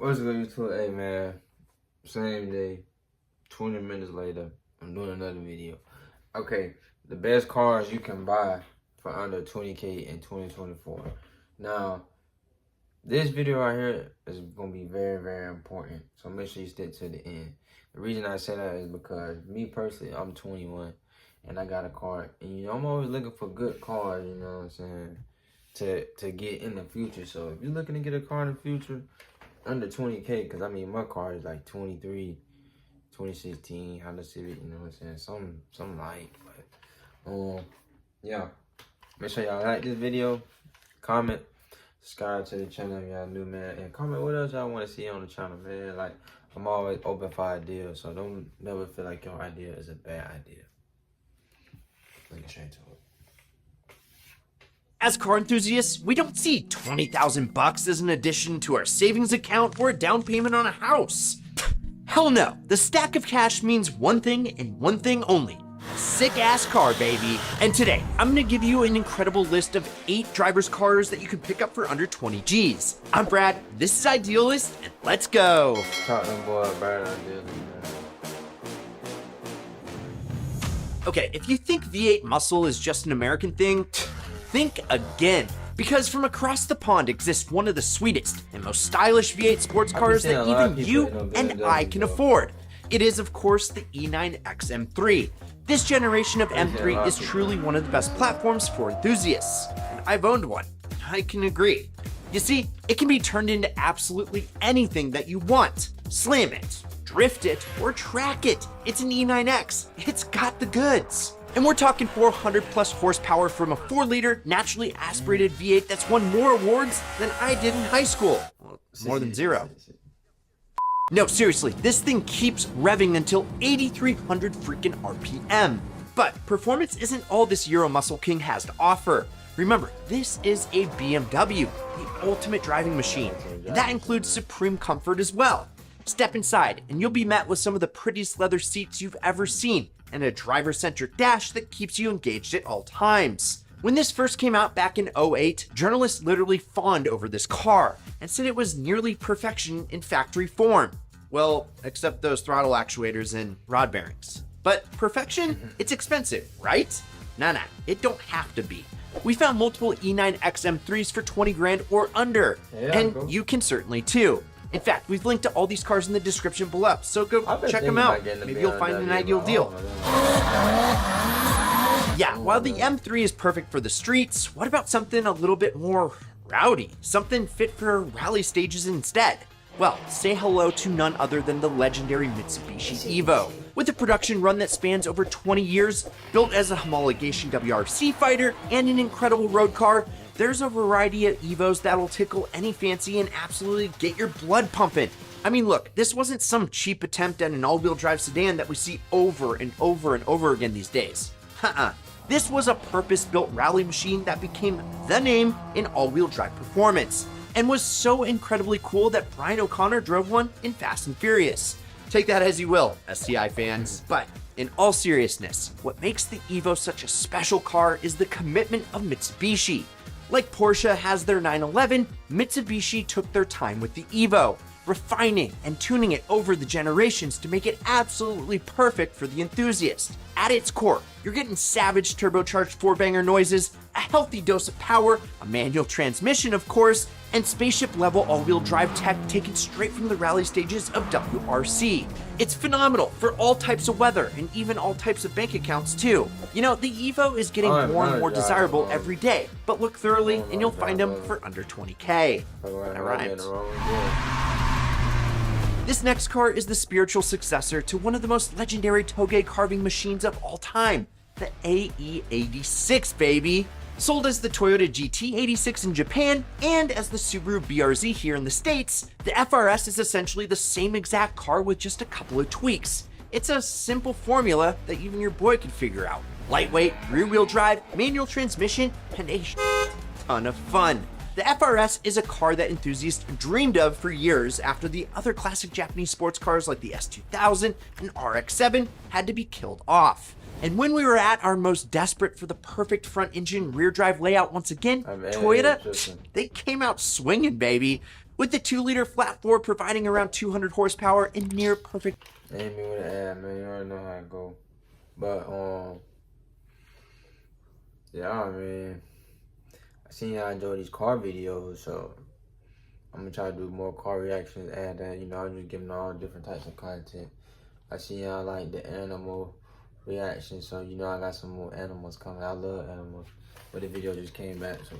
What's good, YouTube? Hey, man. Same day, 20 minutes later, I'm doing another video. Okay, the best cars you can buy for under 20K in 2024. Now, this video right here is going to be very, very important. So make sure you stick to the end. The reason I say that is because me personally, I'm 21 and I got a car. And I'm always looking for good cars, you know what I'm saying, to get in the future. So if you're looking to get a car in the future, under 20K, because I mean my car is like 2016 Honda Civic, you know what I'm saying, some light, but yeah, make sure y'all like this video, comment, subscribe to the channel if y'all new, man, and comment what else y'all want to see on the channel, man. Like, I'm always open for ideas, so don't never feel like your idea is a bad idea. Let's get straight to it. As car enthusiasts, we don't see 20,000 bucks as an addition to our savings account or a down payment on a house. Hell no, the stack of cash means one thing and one thing only. A sick-ass car, baby. And today, I'm gonna give you an incredible list of 8 driver's cars that you can pick up for under 20 G's. I'm Brad, this is Idealist, and let's go. Talk them boy about ideas, man. Okay, if you think V8 muscle is just an American thing, think again. Because from across the pond exists one of the sweetest and most stylish V8 sports cars that even you and I can afford. It is, of course, the E9X M3. This generation of M3 is truly one of the best platforms for enthusiasts. And I've owned one. I can agree. You see, it can be turned into absolutely anything that you want. Slam it, drift it, or track it. It's an E9X. It's got the goods. And we're talking 400 plus horsepower from a 4-liter naturally aspirated V8 that's won more awards than I did in high school. Well, more than 0. No, seriously, this thing keeps revving until 8,300 freaking RPM. But performance isn't all this Euro Muscle King has to offer. Remember, this is a BMW, the ultimate driving machine. And that includes supreme comfort as well. Step inside and you'll be met with some of the prettiest leather seats you've ever seen, and a driver-centric dash that keeps you engaged at all times. When this first came out back in 2008, journalists literally fawned over this car and said it was nearly perfection in factory form. Well, except those throttle actuators and rod bearings. But perfection? It's expensive, right? Nah, it don't have to be. We found multiple E9X M3s for 20 grand or under, and cool. You can certainly too. In fact, we've linked to all these cars in the description below, so go check them out. Maybe you'll find an ideal deal. Yeah, while the M3 is perfect for the streets, what about something a little bit more rowdy? Something fit for rally stages instead? Well, say hello to none other than the legendary Mitsubishi Evo. With a production run that spans over 20 years, built as a homologation WRC fighter and an incredible road car, there's a variety of Evos that'll tickle any fancy and absolutely get your blood pumping. I mean, look, this wasn't some cheap attempt at an all-wheel drive sedan that we see over and over and over again these days. This was a purpose-built rally machine that became the name in all-wheel drive performance, and was so incredibly cool that Brian O'Connor drove one in Fast and Furious. Take that as you will, STI fans. But in all seriousness, what makes the Evo such a special car is the commitment of Mitsubishi. Like Porsche has their 911, Mitsubishi took their time with the Evo, refining and tuning it over the generations to make it absolutely perfect for the enthusiast. At its core, you're getting savage turbocharged 4-banger noises, a healthy dose of power, a manual transmission of course, and spaceship-level all-wheel drive tech taken straight from the rally stages of WRC. It's phenomenal for all types of weather and even all types of bank accounts too. You know, the Evo is getting more and more desirable every day, but look thoroughly and you'll find them for under 20K. That rhymes. This next car is the spiritual successor to one of the most legendary toge carving machines of all time, the AE86, baby. Sold as the Toyota GT86 in Japan and as the Subaru BRZ here in the States, the FRS is essentially the same exact car with just a couple of tweaks. It's a simple formula that even your boy can figure out. Lightweight, rear-wheel drive, manual transmission, and a ton of fun. The FRS is a car that enthusiasts dreamed of for years after the other classic Japanese sports cars like the S2000 and RX-7 had to be killed off. And when we were at our most desperate for the perfect front engine rear drive layout once again, Toyota, they came out swinging, baby. with the 2-liter flat 4 providing around 200 horsepower and near perfect. Ain't me with an ad, man. You already know how it go. But yeah, I mean, I seen y'all enjoy these car videos, so I'm gonna try to do more car reactions. Add that, you know, I'm just giving all different types of content. I seen y'all like the animal reaction, so you know I got some more animals coming. I love animals, but the video just came back, so.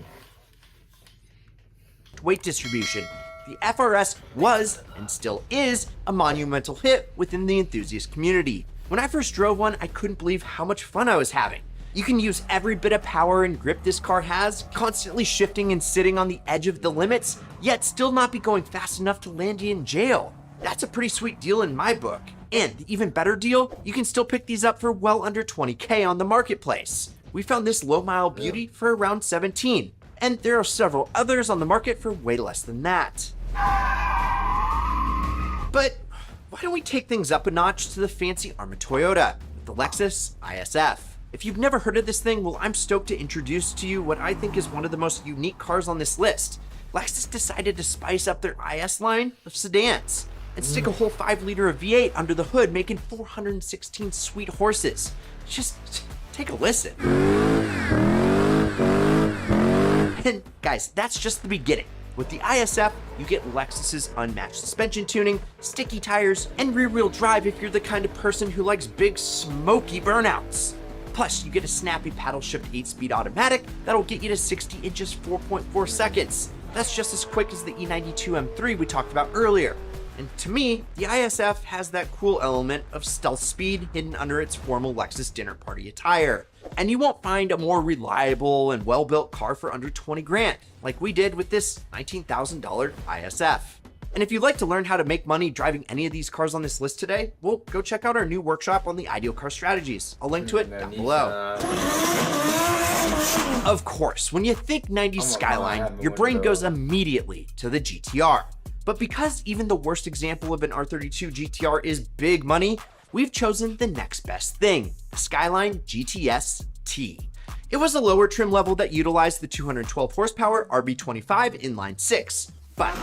Weight distribution. The FRS was, and still is, a monumental hit within the enthusiast community. When I first drove one, I couldn't believe how much fun I was having. You can use every bit of power and grip this car has, constantly shifting and sitting on the edge of the limits, yet still not be going fast enough to land you in jail. That's a pretty sweet deal in my book. And the even better deal, you can still pick these up for well under $20K on the marketplace. We found this low-mile beauty for around $17, and there are several others on the market for way less than that. But why don't we take things up a notch to the fancy Armored Toyota with the Lexus ISF? If you've never heard of this thing, well, I'm stoked to introduce to you what I think is one of the most unique cars on this list. Lexus decided to spice up their IS line of sedans and stick a whole 5-liter of V8 under the hood, making 416 sweet horses. Just take a listen. And guys, that's just the beginning. With the ISF, you get Lexus's unmatched suspension tuning, sticky tires, and rear-wheel drive if you're the kind of person who likes big, smoky burnouts. Plus, you get a snappy paddle shift 8-speed automatic that'll get you to 60 in just 4.4 seconds. That's just as quick as the E92 M3 we talked about earlier. And to me, the ISF has that cool element of stealth speed hidden under its formal Lexus dinner party attire. And you won't find a more reliable and well-built car for under 20 grand, like we did with this $19,000 ISF. And if you'd like to learn how to make money driving any of these cars on this list today, well, go check out our new workshop on the Ideal Car Strategies. I'll link to it down below. Of course, when you think 90s Skyline, your brain goes immediately to the GTR. But because even the worst example of an R32 GTR is big money, we've chosen the next best thing, the Skyline GTS T. It was a lower trim level that utilized the 212 horsepower RB25 inline 6, but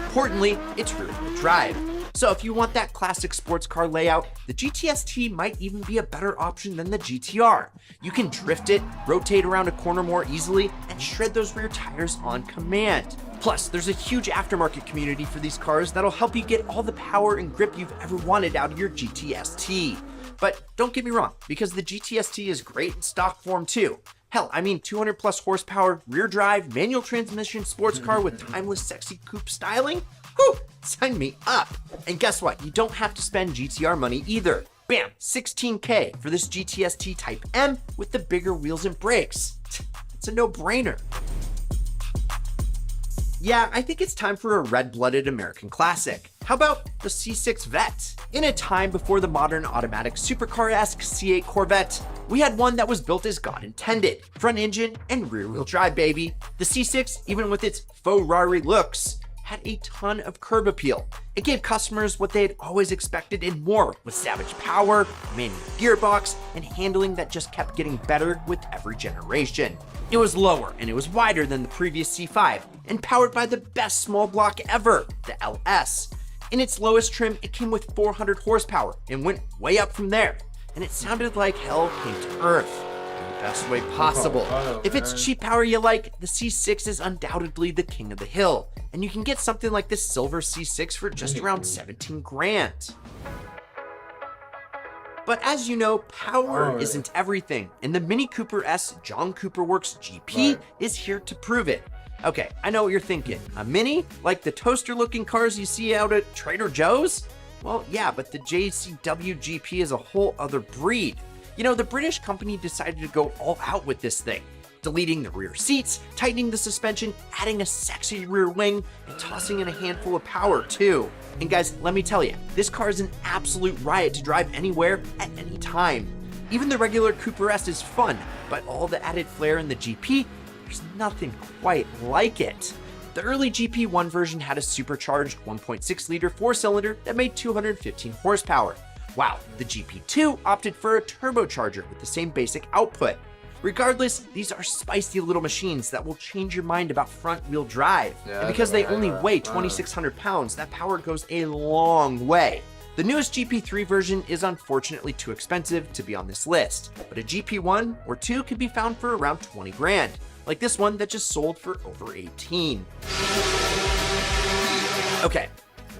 importantly, it's rear-wheel drive. So if you want that classic sports car layout, the GTS T might even be a better option than the GTR. You can drift it, rotate around a corner more easily, and shred those rear tires on command. Plus, there's a huge aftermarket community for these cars that'll help you get all the power and grip you've ever wanted out of your GTS T. But don't get me wrong, because the GTS T is great in stock form too. Hell, I mean 200 plus horsepower, rear drive, manual transmission sports car with timeless sexy coupe styling? Whew, sign me up. And guess what? You don't have to spend GTR money either. Bam, 16K for this GTS T Type M with the bigger wheels and brakes. It's a no-brainer. Yeah, I think it's time for a red-blooded American classic. How about the C6 Vet? In a time before the modern automatic supercar-esque C8 Corvette, we had one that was built as God intended. Front engine and rear-wheel drive, baby. The C6, even with its faux Rari looks, had a ton of curb appeal. It gave customers what they had always expected and more, with savage power, manual gearbox, and handling that just kept getting better with every generation. It was lower and it was wider than the previous C5 and powered by the best small block ever, the LS. In its lowest trim, it came with 400 horsepower and went way up from there. And it sounded like hell came to earth in the best way possible. If it's cheap power you like, the C6 is undoubtedly the king of the hill. And you can get something like this silver C6 for just around 17 grand. But as you know, power isn't everything, and the Mini Cooper S John Cooper Works GP is here to prove it. Okay, I know what you're thinking. A Mini? Like the toaster-looking cars you see out at Trader Joe's? Well, yeah, but the JCW GP is a whole other breed. You know, the British company decided to go all out with this thing, deleting the rear seats, tightening the suspension, adding a sexy rear wing, and tossing in a handful of power too. And guys, let me tell you, this car is an absolute riot to drive anywhere at any time. Even the regular Cooper S is fun, but all the added flair in the GP, there's nothing quite like it. The early GP1 version had a supercharged 1.6 liter 4-cylinder that made 215 horsepower. Wow, the GP2 opted for a turbocharger with the same basic output. Regardless, these are spicy little machines that will change your mind about front-wheel drive. Yeah, and because they only weigh fine. 2,600 pounds, that power goes a long way. The newest GP3 version is unfortunately too expensive to be on this list, but a GP1 or 2 can be found for around 20 grand, like this one that just sold for over 18. Okay,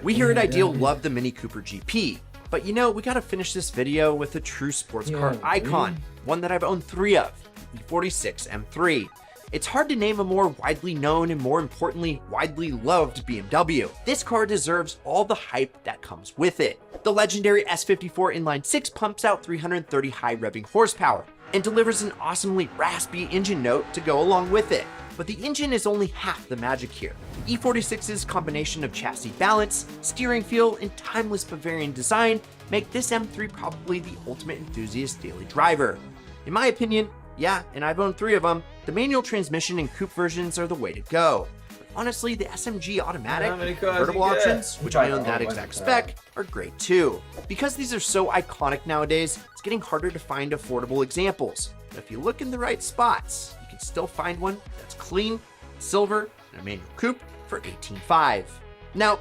we here at Ideal love the Mini Cooper GP, but you know, we gotta finish this video with a true sports car icon, one that I've owned 3 of, the E46 M3. It's hard to name a more widely known and more importantly, widely loved BMW. This car deserves all the hype that comes with it. The legendary S54 inline-6 pumps out 330 high revving horsepower and delivers an awesomely raspy engine note to go along with it. But the engine is only half the magic here. The E46's combination of chassis balance, steering feel, and timeless Bavarian design make this M3 probably the ultimate enthusiast daily driver. In my opinion, yeah, and I've owned 3 of them, the manual transmission and coupe versions are the way to go. But honestly, the SMG automatic convertible options, which I own that exact spec, are great too. Because these are so iconic nowadays, it's getting harder to find affordable examples. But if you look in the right spots, you can still find one that's clean, silver, and a manual coupe for $18,500. Now,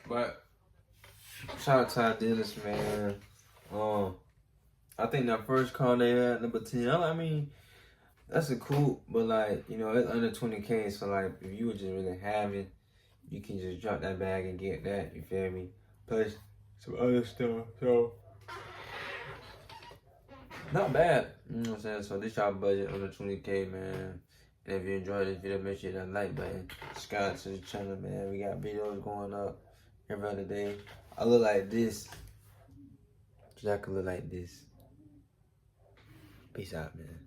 But shout out to our dealers, man. I think that first car they had, number 10, I mean, that's a coupe, but like, you know, it's under 20K, so like, if you were just really having, you can just drop that bag and get that, you feel me? Plus some other stuff, so not bad. You know what I'm saying? So this y'all budget under 20K, man. And if you enjoyed this video, make sure you hit that like button. Subscribe to the channel, man. We got videos going up every other day. I look like this. Y'all can look like this. Peace out, man.